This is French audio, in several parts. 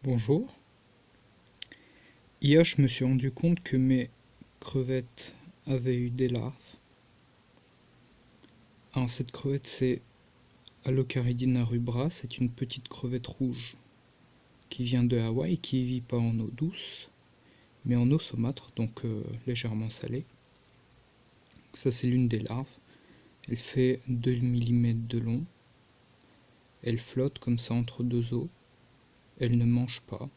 Bonjour. Hier, je me suis rendu compte que mes crevettes avaient eu des larves. Alors, cette crevette, c'est Alocaridina rubra. C'est une petite crevette rouge qui vient de Hawaï et qui vit pas en eau douce, mais en eau saumâtre, donc légèrement salée. Ça, c'est l'une des larves. Elle fait 2 mm de long. Elle flotte comme ça entre deux eaux. Elle ne mange pas.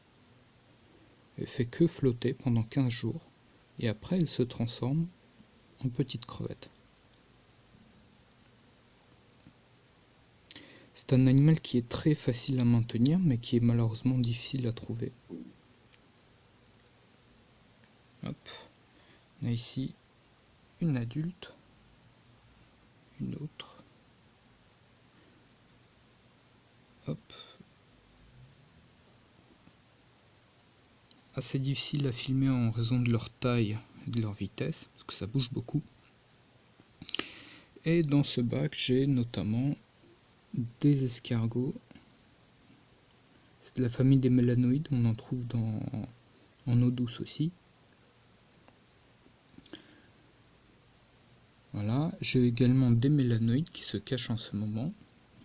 Elle fait que flotter pendant 15 jours. Et après, elle se transforme en petite crevette. C'est un animal qui est très facile à maintenir, mais qui est malheureusement difficile à trouver. Hop. On a ici une adulte, une autre. Hop. Assez difficile à filmer en raison de leur taille et de leur vitesse, parce que ça bouge beaucoup. Et dans ce bac, j'ai notamment des escargots. C'est de la famille des mélanoïdes, on en trouve en eau douce aussi. Voilà, j'ai également des mélanoïdes qui se cachent en ce moment.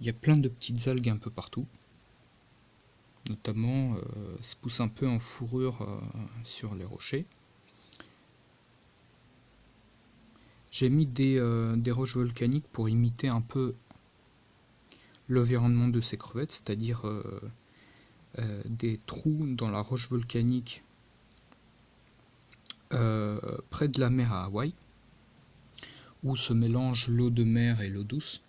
Il y a plein de petites algues un peu partout. Notamment, ça pousse un peu en fourrure sur les rochers. J'ai mis des roches volcaniques pour imiter un peu l'environnement de ces crevettes, c'est-à-dire des trous dans la roche volcanique près de la mer à Hawaï, où se mélange l'eau de mer et l'eau douce.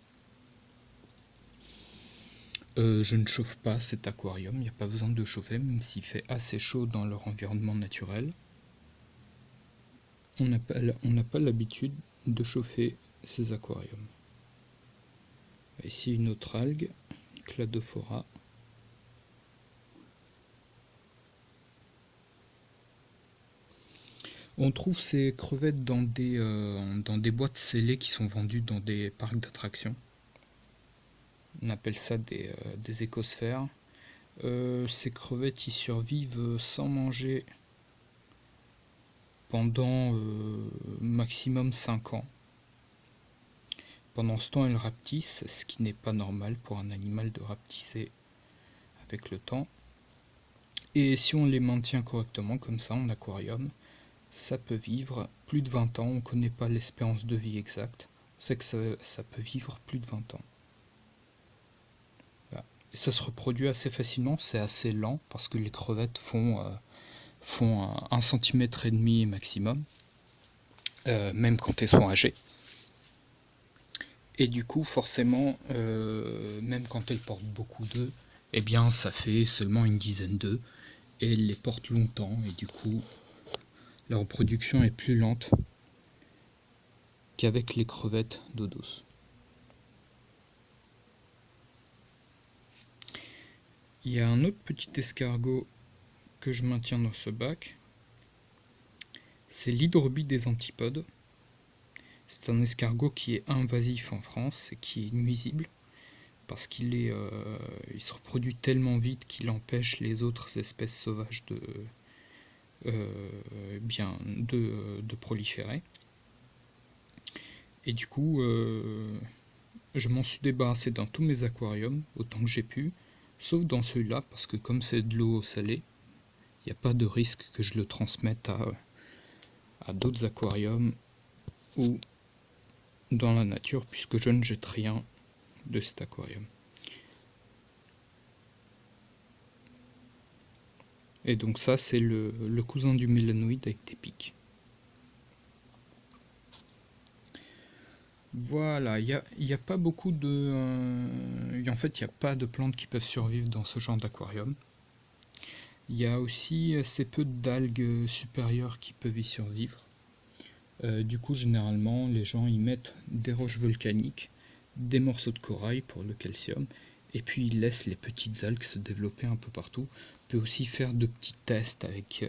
Je ne chauffe pas cet aquarium, il n'y a pas besoin de chauffer, même s'il fait assez chaud dans leur environnement naturel. On n'a pas l'habitude de chauffer ces aquariums. Ici une autre algue, Cladophora. On trouve ces crevettes dans des boîtes scellées qui sont vendues dans des parcs d'attractions. On appelle ça des écosphères. Ces crevettes y survivent sans manger pendant maximum 5 ans. Pendant ce temps, elles rapetissent, ce qui n'est pas normal pour un animal de rapetisser avec le temps. Et si on les maintient correctement, comme ça, en aquarium, ça peut vivre plus de 20 ans. On ne connaît pas l'espérance de vie exacte. On sait que ça peut vivre plus de 20 ans. Voilà. Et ça se reproduit assez facilement, c'est assez lent parce que les crevettes font 1,5 cm maximum, même quand elles sont âgées. Et du coup, forcément, même quand elles portent beaucoup d'œufs, eh bien, ça fait seulement une dizaine d'œufs. Et elles les portent longtemps, et du coup, la reproduction est plus lente qu'avec les crevettes d'eau douce. Il y a un autre petit escargot que je maintiens dans ce bac. C'est l'hydrobie des antipodes. C'est un escargot qui est invasif en France et qui est nuisible parce qu'il il se reproduit tellement vite qu'il empêche les autres espèces sauvages de proliférer. Et du coup, je m'en suis débarrassé dans tous mes aquariums autant que j'ai pu, sauf dans celui-là parce que comme c'est de l'eau salée, il n'y a pas de risque que je le transmette à d'autres aquariums ou dans la nature puisque je ne jette rien de cet aquarium. Et donc ça c'est le cousin du mélanoïde avec des pics. Voilà, il n'y a pas beaucoup de... en fait, il n'y a pas de plantes qui peuvent survivre dans ce genre d'aquarium. Il y a aussi assez peu d'algues supérieures qui peuvent y survivre. Du coup, généralement, les gens y mettent des roches volcaniques, des morceaux de corail pour le calcium, et puis ils laissent les petites algues se développer un peu partout. On peut aussi faire de petits tests avec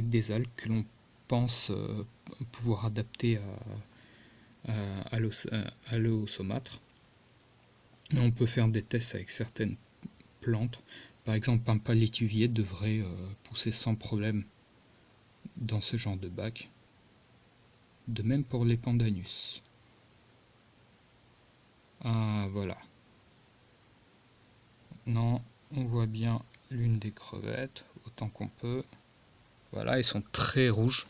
des algues que l'on pense pouvoir adapter à l'eau saumâtre. On peut faire des tests avec certaines plante. Par exemple, un palétuvier devrait pousser sans problème dans ce genre de bac. De même pour les pandanus. Ah, voilà. Non, on voit bien l'une des crevettes, autant qu'on peut. Voilà, elles sont très rouges.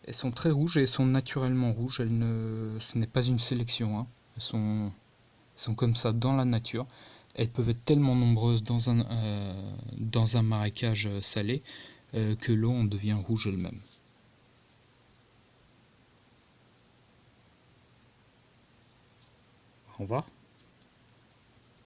Elles sont très rouges et elles sont naturellement rouges. Ce n'est pas une sélection, hein. Elles sont comme ça dans la nature. Elles peuvent être tellement nombreuses dans un marécage salé que l'eau en devient rouge elle-même. Au revoir.